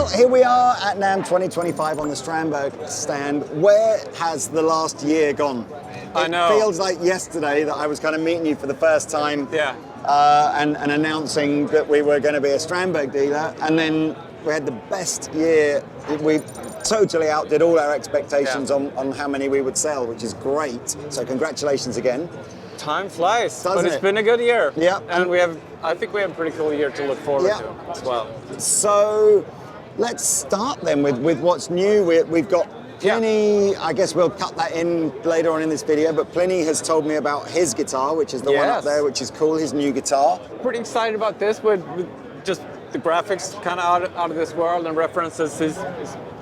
Well, here we are at NAMM 2025 on the Strandberg stand. Where has the last year gone? I know. It feels like yesterday that I was kind of meeting you for the first time. Yeah. And announcing that we were going to be a Strandberg dealer, and then we had the best year. We totally outdid all our expectations on how many we would sell, which is great. So congratulations again. Time flies, Doesn't but it's it? been a good year. Yeah. And I think we have a pretty cool year to look forward to as well. So let's start then with what's new. We've got Plini, I guess we'll cut that in later on in this video, but Plini has told me about his guitar, which is the one up there, which is cool, his new guitar. Pretty excited about this with just the graphics kind of out of this world and references his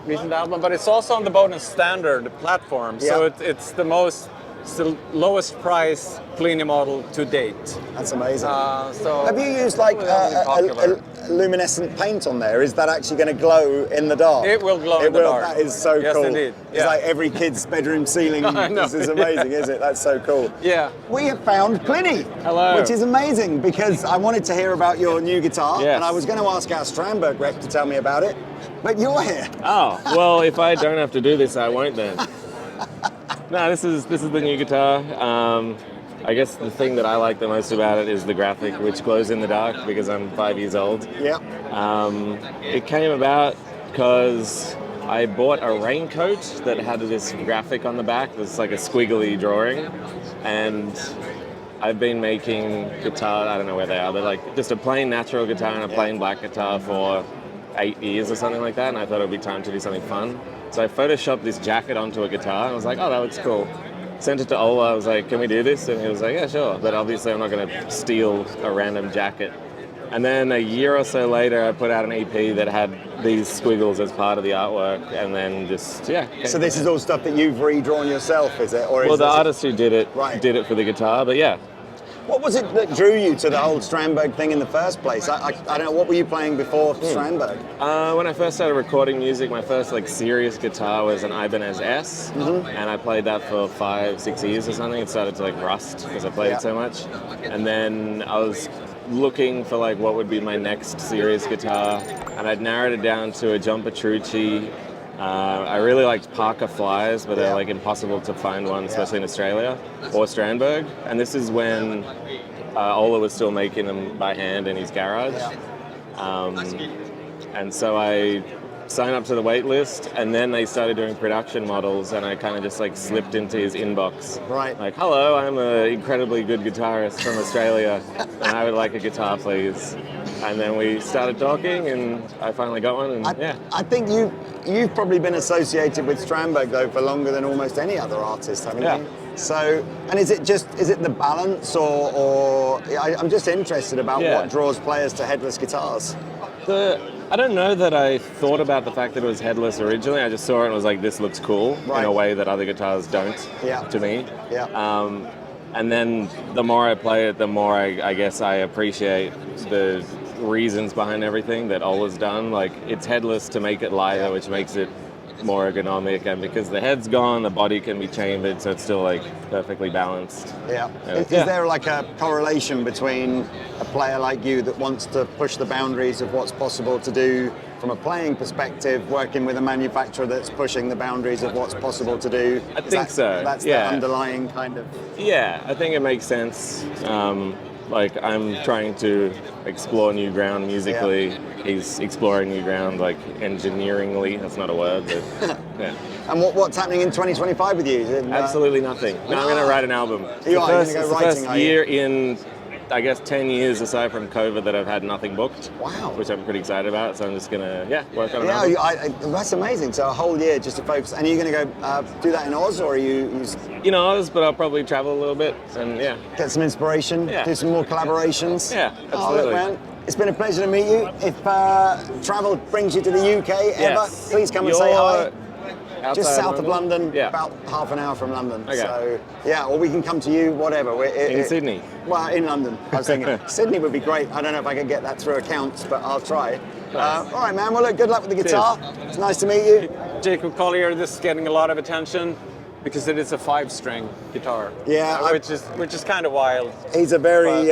recent album, but it's also on the Boden standard platform, so it's the lowest price Plini model to date. That's amazing. So have you used like a luminescent paint on there? Is that actually going to glow in the dark? It will glow in the dark. That is so cool. Yes, indeed. It's like every kid's bedroom ceiling. This is amazing, isn't it? That's so cool. Yeah. We have found Plini. Hello. Which is amazing because I wanted to hear about your new guitar, yes. and I was going to ask our Strandberg rep to tell me about it, but you're here. Oh, well, if I don't have to do this, I won't then. No, this is the new guitar. I guess the thing that I like the most about it is the graphic, which glows in the dark because I'm 5 years old. Yeah. It came about because I bought a raincoat that had this graphic on the back. It's like a squiggly drawing, and I've been making guitar. I don't know where they are. They're like just a plain natural guitar and a plain black guitar for 8 years or something like that. And I thought it would be time to do something fun. So I photoshopped this jacket onto a guitar, and I was like, oh, that looks cool. Sent it to Ola, I was like, can we do this? And he was like, yeah, sure. But obviously I'm not going to steal a random jacket. And then a year or so later, I put out an EP that had these squiggles as part of the artwork, and then just, So this is all stuff that you've redrawn yourself, is it? Or well, the artist who did it did it for the guitar, but yeah. What was it that drew you to the whole Strandberg thing in the first place? I don't know, what were you playing before Strandberg? When I first started recording music, my first serious guitar was an Ibanez S, and I played that for 5-6 years or something. It started to rust because I played it so much. And then I was looking for what would be my next serious guitar, and I'd narrowed it down to a John Petrucci. I really liked Parker Flyers, but they're impossible to find one, especially in Australia, or Strandberg. And this is when Ola was still making them by hand in his garage. And so I signed up to the wait list, and then they started doing production models, and I kind of just slipped into his inbox. Right. Like, hello, I'm an incredibly good guitarist from Australia, and I would like a guitar, please. And then we started talking, and I finally got one, and I think you've probably been associated with Strandberg, though, for longer than almost any other artist, haven't you? So, and is it the balance, or I'm just interested about what draws players to headless guitars? I don't know that I thought about the fact that it was headless originally. I just saw it and was like, this looks cool in a way that other guitars don't to me. Yeah. And then the more I play it, the more I guess I appreciate the reasons behind everything that Ola's done. It's headless to make it lighter, which makes it more ergonomic, and because the head's gone, the body can be chambered, so it's still perfectly balanced. Is there a correlation between a player like you that wants to push the boundaries of what's possible to do from a playing perspective, working with a manufacturer that's pushing the boundaries of what's possible to do? I think so. That's the underlying kind of... Yeah, I think it makes sense. I'm trying to explore new ground musically. He's exploring new ground, engineeringly. That's not a word, but And what's happening in 2025 with you? Absolutely nothing. Now I'm going to write an album. You're going to go writing, first year in, I guess, 10 years aside from COVID that I've had nothing booked. Wow. Which I'm pretty excited about. So I'm just going to, work on an album. That's amazing. So a whole year just to focus. And are you going to go do that in Oz, or are you... In Oz, but I'll probably travel a little bit and get some inspiration, do some more collaborations. Yeah, absolutely. Oh, look, man, it's been a pleasure to meet you. If travel brings you to the UK ever, please come and say hi. Just south of London, about half an hour from London. Okay. So, or we can come to you, whatever. In Sydney? Well, in London. I was thinking Sydney would be great. I don't know if I can get that through accounts, but I'll try. Nice. All right, man. Well, look, good luck with the guitar. Cheers. It's nice to meet you. Jacob Collier, this is getting a lot of attention because it is a 5-string guitar. Yeah. Which is kind of wild. He's a very...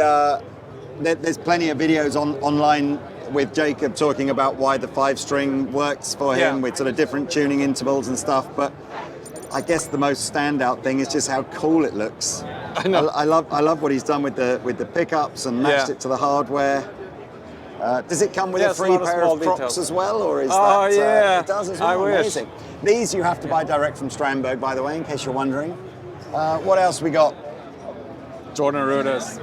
there's plenty of videos online with Jacob talking about why the 5-string works for him with sort of different tuning intervals and stuff. But I guess the most standout thing is just how cool it looks. I know. I love what he's done with the pickups and matched it to the hardware. Does it come with a free pair of props as well, or is that? Yeah, it does as well. I Amazing. Wish. These you have to buy direct from Strandberg, by the way, in case you're wondering. What else we got? Jordan Rudess.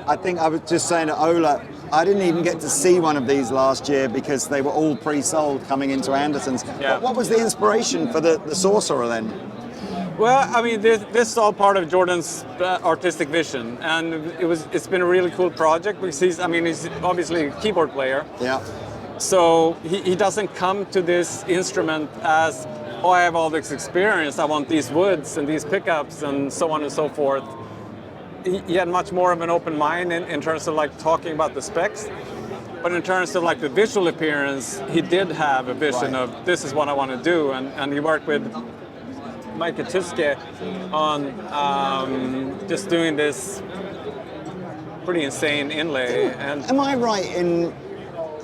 I think I was just saying to Ola, I didn't even get to see one of these last year because they were all pre-sold coming into Andertons. Yeah. What was the inspiration for the Sorcerer then? Well, I mean, this is all part of Jordan's artistic vision, and it's been a really cool project because he's obviously a keyboard player. Yeah. So he doesn't come to this instrument as, oh, I have all this experience, I want these woods and these pickups and so on and so forth. He had much more of an open mind in terms of like talking about the specs, but in terms of like the visual appearance, he did have a vision of this is what I want to do, and he worked with Mike Tiske on just doing this pretty insane inlay. And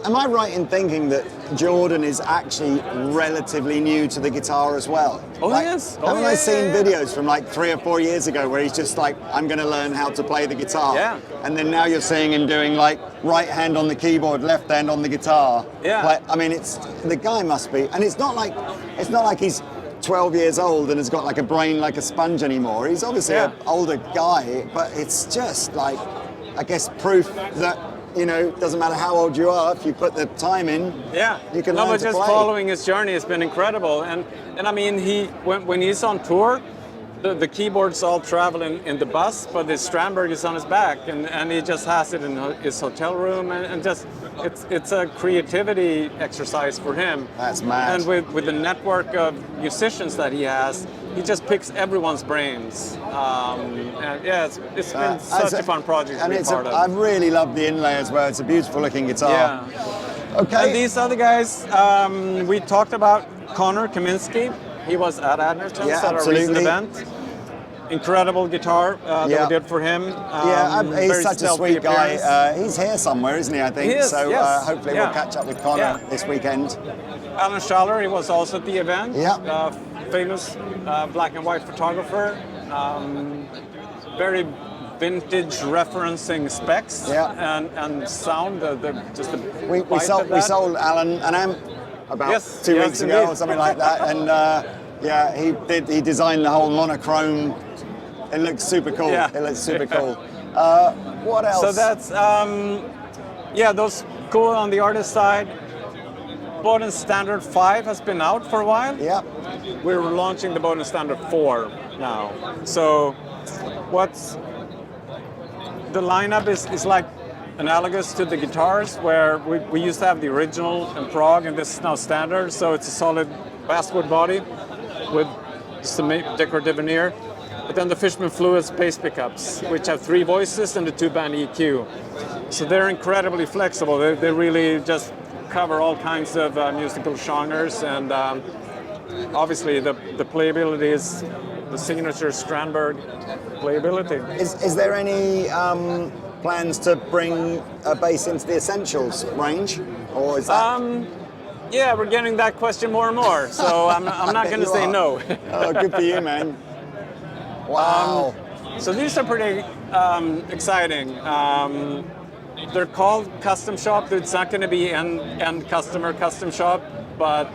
Am I right in thinking that Jordan is actually relatively new to the guitar as well? Oh, yes. Haven't I seen videos from like 3 or 4 years ago where he's just like, I'm going to learn how to play the guitar. Yeah. And then now you're seeing him doing like right hand on the keyboard, left hand on the guitar. Yeah. I mean, the guy must be, and it's not like he's 12 years old and has got like a brain like a sponge anymore. He's obviously an older guy, but it's just like, I guess, proof that, you know, doesn't matter how old you are, if you put the time in, you can learn but to just play. following his journey has been incredible. And I mean, when he's on tour, the keyboards all travel in the bus, but the Strandberg is on his back, and he just has it in his hotel room, and just it's a creativity exercise for him. That's mad. And with the network of musicians that he has, he just picks everyone's brains. And yeah, it's been such a fun project to be part of. I really love the inlay as well. It's a beautiful looking guitar. Yeah. Okay. And these other guys, we talked about Connor Kaminsky. He was at Andertons at a recent event. Incredible guitar that we did for him. He's such a sweet guy. He's here somewhere, isn't he, I think? He is, so yes. Hopefully we'll catch up with Connor this weekend. Alan Schaller, he was also at the event. Yeah. Famous black and white photographer. Very vintage referencing specs and sound. We sold Alan an amp about 2 weeks ago or something like that, and he designed the whole monochrome. It looks super cool. Yeah. It looks super cool. What else? So that's those cool on the artist side. Boden Standard 5 has been out for a while. Yeah. We're launching the Boden Standard 4 now. So what's the lineup is like analogous to the guitars, where we used to have the original in Prague, and this is now standard. So it's a solid basswood body with just a decorative veneer. But then the Fishman Fluids bass pickups, which have 3 voices and a 2-band EQ. So they're incredibly flexible. They really just cover all kinds of musical genres, and obviously the playability is the signature Strandberg playability. Is there any plans to bring a bass into the Essentials range, or is that? Yeah, we're getting that question more and more, so I'm not going to say no. Oh, good for you, man. Wow. So these are pretty exciting. They're called custom shop. It's not going to be end customer custom shop, but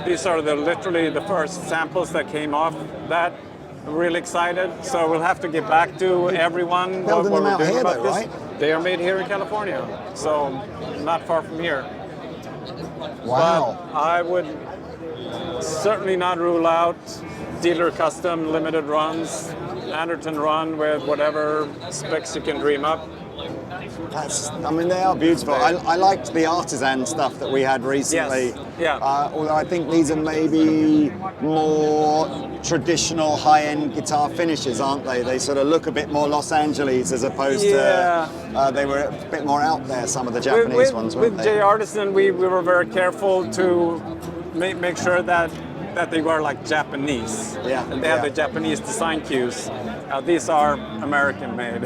these are literally the first samples that came off that. I'm really excited. So we'll have to get back to everyone what them we're out doing here, about though, this. right? They are made here in California, so not far from here. Wow. But I would certainly not rule out dealer custom limited runs, Anderton run with whatever specs you can dream up. They are beautiful. I liked the artisan stuff that we had recently. Yes. Yeah. Although I think these are maybe more traditional high-end guitar finishes, aren't they? They sort of look a bit more Los Angeles as opposed to they were a bit more out there. Some of the Japanese ones, weren't with they? J Artisan, we were very careful to make sure that they were like Japanese. Yeah. And they have the Japanese design cues. These are American made.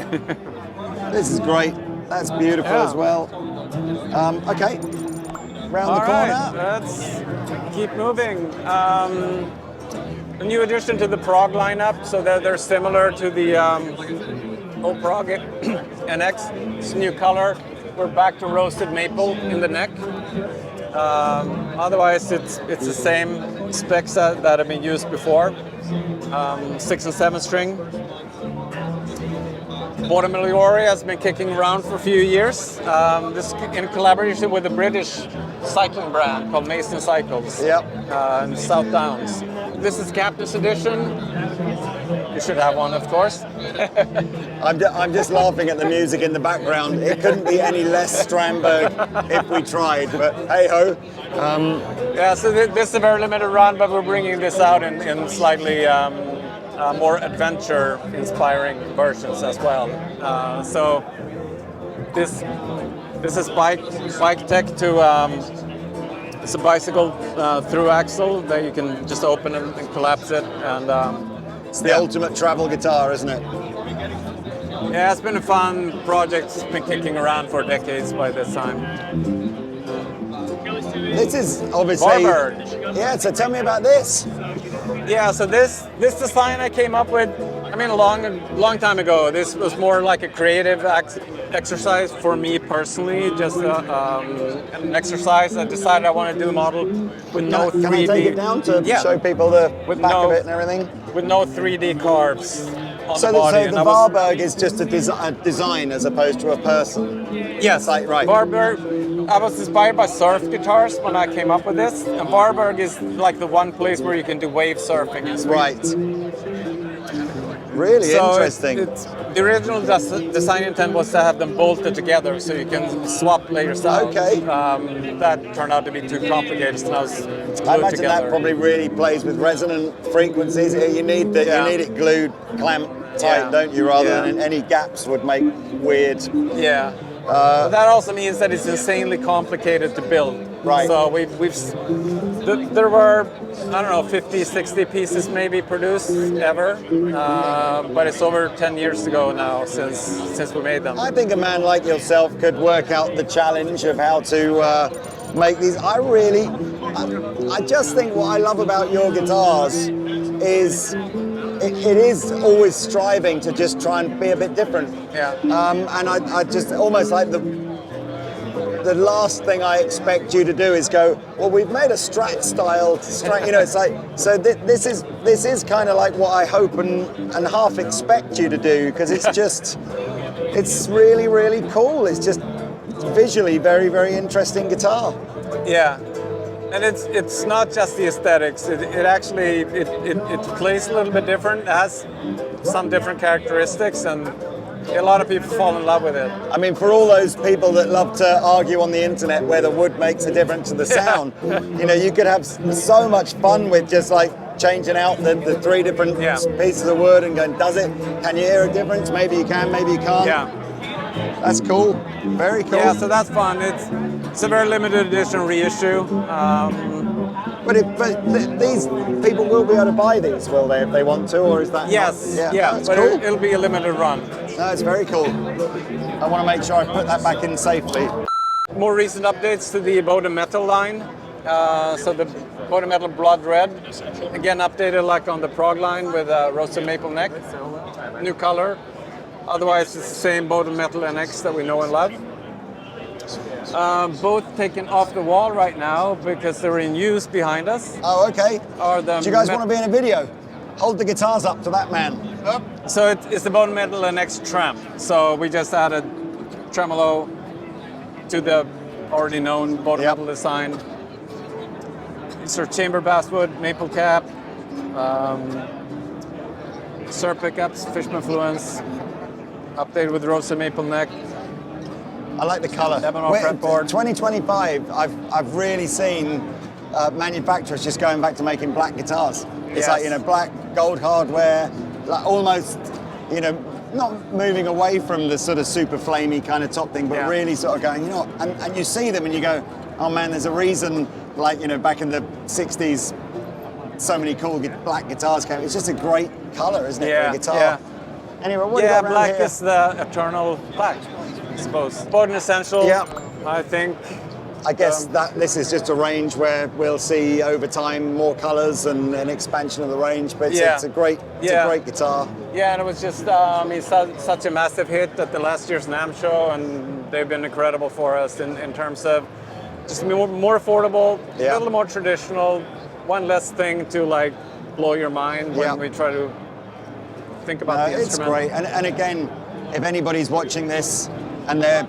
This is great. That's beautiful as well. Okay, round All the corner. right, let's keep moving. A new addition to the Prog lineup, so they're similar to the old Prog NX. It's a new color. We're back to roasted maple in the neck. Otherwise, it's the same specs that have been used before. 6 and 7 string. Boden has been kicking around for a few years. This in collaboration with a British cycling brand called Made Cycles. Yep. In South Downs. This is Captain's edition. You should have one, of course. I'm just laughing at the music in the background. It couldn't be any less Strandberg if we tried, but hey ho. Yeah, so this is a very limited run, but we're bringing this out in slightly more adventure-inspiring versions as well. So this is bike tech to. It's a bicycle through axle that you can just open and collapse it, and it's the ultimate travel guitar, isn't it? Yeah, it's been a fun project. It's been kicking around for decades by this time. This is obviously. Warbird. Yeah, so tell me about this. Yeah, so this design I came up with, I mean, a long time ago. This was more like a creative exercise for me personally, just an exercise. I decided I wanted to do a model with no 3D. Can I take it down to show people the back of it and everything? With no 3D carbs on So the body. So the Varberg is just a design as opposed to a person? Yes, like, right. Varberg. I was inspired by surf guitars when I came up with this, and Varberg is like the one place where you can do wave surfing in Sweden. Right. Really interesting. The original design intent was to have them bolted together so you can swap layer sounds. Okay. That turned out to be too complicated, so now it's glued I imagine together. that probably really plays with resonant frequencies. You need it glued, clamped tight, don't you? Rather than any gaps would make weird. Yeah. But that also means that it's insanely complicated to build. Right. So there were, I don't know, 50, 60 pieces maybe produced ever, but it's over 10 years ago now since we made them. I think a man like yourself could work out the challenge of how to make these. I just think what I love about your guitars is it is always striving to just try and be a bit different. Yeah. And I just almost like the last thing I expect you to do is go, well, we've made a Strat style, it's like, so this is kind of like what I hope and half expect you to do, because it's really, really cool. It's just visually very, very interesting guitar. Yeah. And it's not just the aesthetics. It actually it plays a little bit different. It has some different characteristics, and a lot of people fall in love with it. I mean, for all those people that love to argue on the internet whether wood makes a difference to the sound, you could have so much fun with just like changing out the three different pieces of wood and going, does it? Can you hear a difference? Maybe you can, maybe you can't. Yeah. That's cool. Very cool. Yeah, so that's fun. It's a very limited edition reissue. But these people will be able to buy these, will they, if they want to, or is that? Yes, that's but cool. it'll be a limited run. No, it's very cool. I want to make sure I put that back in safely. More recent updates to the Boden Metal line. So the Boden Metal Blood Red, again updated like on the Prog line with roasted maple neck, new color. Otherwise, it's the same Boden Metal NX that we know and love. Both taken off the wall right now because they're in use behind us. Oh, okay. Do you guys want to be in a video? Hold the guitars up to that man. So it's the Boden Metal NX Tramp. So we just added tremolo to the already known Boden Metal design. It's our chamber basswood, maple cap, Sur pickups, Fishman fluence, updated with roasted maple neck. I like the colour. 2025, I've really seen manufacturers just going back to making black guitars. It's like, black, gold hardware, like almost, not moving away from the sort of super flamey kind of top thing, but really sort of going, and you see them and you go, oh man, there's a reason, like, back in the 60s, so many cool black guitars came. It's just a great colour, isn't it, for a guitar? Yeah. Anyway, what do you got around black here? is the eternal black, I suppose. Boden Essentials. I think. I guess that this is just a range where we'll see over time more colours and an expansion of the range. But it's a great guitar. Yeah, and it was just such a massive hit at the last year's NAMM show, and they've been incredible for us in terms of just more affordable, a little more traditional, one less thing to like blow your mind when we try to think about the instrument. It's great, and again, if anybody's watching this and they're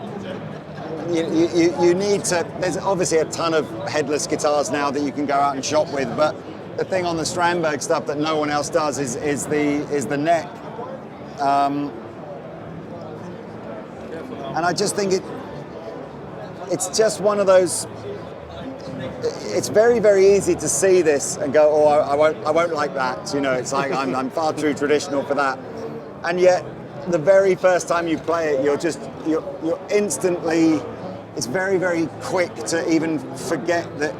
you need to. There's obviously a ton of headless guitars now that you can go out and shop with, but the thing on the Strandberg stuff that no one else does is the neck, and I just think it's just one of those. It's very, very easy to see this and go, oh, I won't like that. You know, it's like I'm far too traditional for that, and yet the very first time you play it, you're instantly. It's very, very quick to even forget that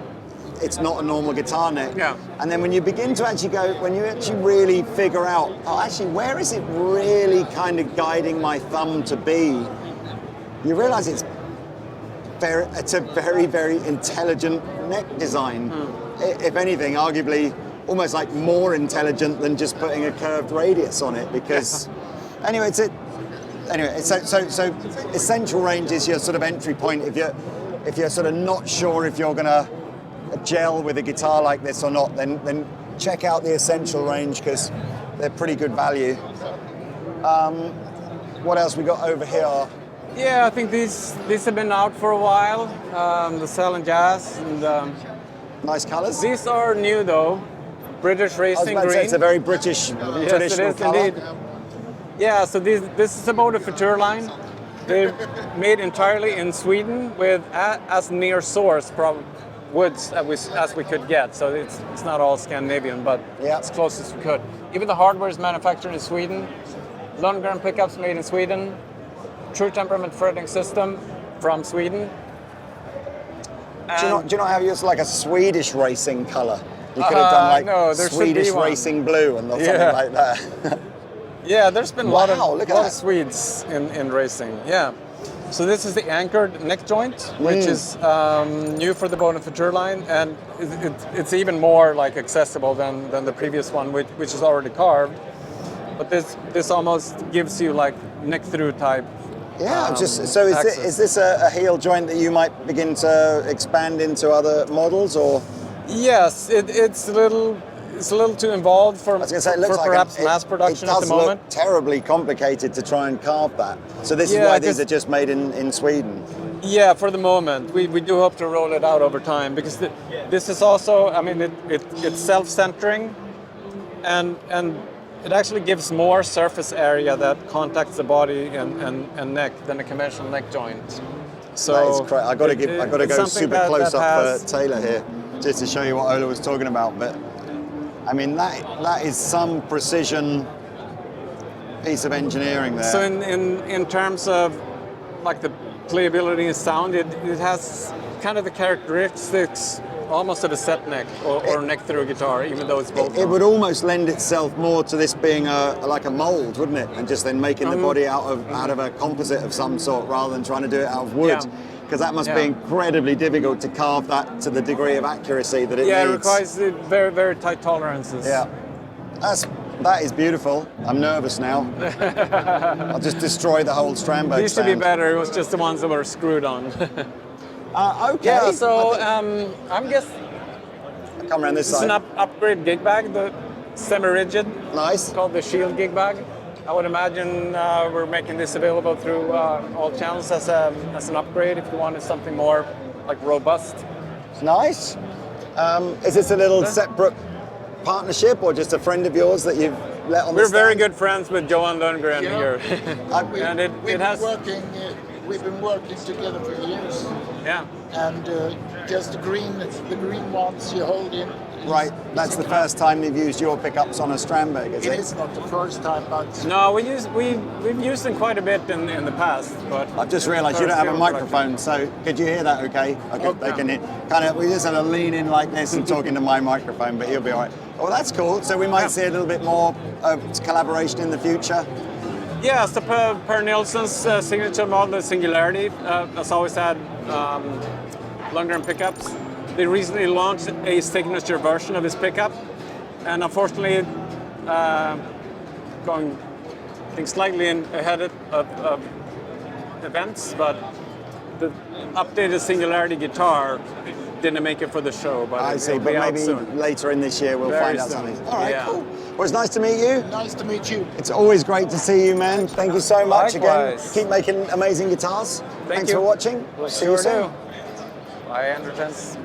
it's not a normal guitar neck. Yeah. And then when you begin to actually when you actually really figure out, oh, actually, where is it really kind of guiding my thumb to be? You realise it's a very, very intelligent neck design. If anything, arguably, almost like more intelligent than just putting a curved radius on it. Because, anyway, so essential range is your sort of entry point. If you're sort of not sure if you're going to gel with a guitar like this or not, then check out the essential range because they're pretty good value. What else we got over here? Yeah, I think these have been out for a while. The Cell and Jazz and nice colours. These are new though. British Racing Green. It's a very British traditional colour. Indeed. Yeah, so this is a Boden Future line. They're made entirely in Sweden with as near source woods as we could get. So it's not all Scandinavian, but as close as we could. Even the hardware is manufactured in Sweden. Lundgren pickups made in Sweden. True temperament fretting system from Sweden. Do you not have yours like a Swedish racing colour? You could have done like Swedish racing blue and something like that. Yeah, there's been a lot of Swedes in racing. Yeah. So this is the anchored neck joint, which is new for the Boden Future line, and it's even more like accessible than the previous one, which is already carved. But this almost gives you like neck through type. Yeah, is this a heel joint that you might begin to expand into other models, or? Yes, it's a little too involved for perhaps mass production at the moment. It does look terribly complicated to try and carve that. So this is why these are just made in Sweden. Yeah, for the moment. We do hope to roll it out over time because this is also, I mean, it's self-centering and it actually gives more surface area that contacts the body and neck than a conventional neck joint. So that is great. I got to go super close up for Taylor here just to show you what Ola was talking about. But I mean, that is some precision piece of engineering there. So in terms of like the playability and sound, it has kind of the characteristics almost of a set neck or neck through guitar, even though it's bolt-on. It would almost lend itself more to this being like a mold, wouldn't it? And just then making the body out of a composite of some sort rather than trying to do it out of wood. Because that must be incredibly difficult to carve that to the degree of accuracy that it needs. Yeah, it requires very, very tight tolerances. Yeah, that is beautiful. I'm nervous now. I'll just destroy the whole Strandberg Used to be better. It was just the ones that were screwed on. Okay. Yeah, so I'm guessing I'll come around this side. It's an upgrade gig bag, the semi-rigid. Nice. Called the Shield gig bag. I would imagine we're making this available through all channels as an upgrade if you wanted something more like robust. Nice. Is this a little separate partnership or just a friend of yours that you've let on the stand? We're very good friends with Johan Lundgren here. We've been working together for years. Yeah. And just the green ones you hold in. Right, that's the first time you've used your pickups on a Strandberg, is it? It is not the first time, but... No, we've used them quite a bit in the past, but... I've just realised you don't have a microphone, so could you hear that okay? They can hear. We just had to lean in like this and talk into my microphone, but he'll be all right. Well, that's cool. So we might see a little bit more collaboration in the future? Yeah, so per Nilsson's signature model, the Singularity, has always had Lundgren pickups. They recently launched a signature version of his pickup, and unfortunately, going I think slightly ahead of events, but the updated Singularity guitar didn't make it for the show. But I see, it'll but be out maybe soon. later in this year we'll Very find out soon. something. All right, Yeah. cool. Well, it's nice to meet you. Nice to meet you. It's always great to see you, man. Thank you so much Likewise. again. Keep making amazing guitars. Thanks you. for watching. We'll See you sure soon. do. Bye, Andertons.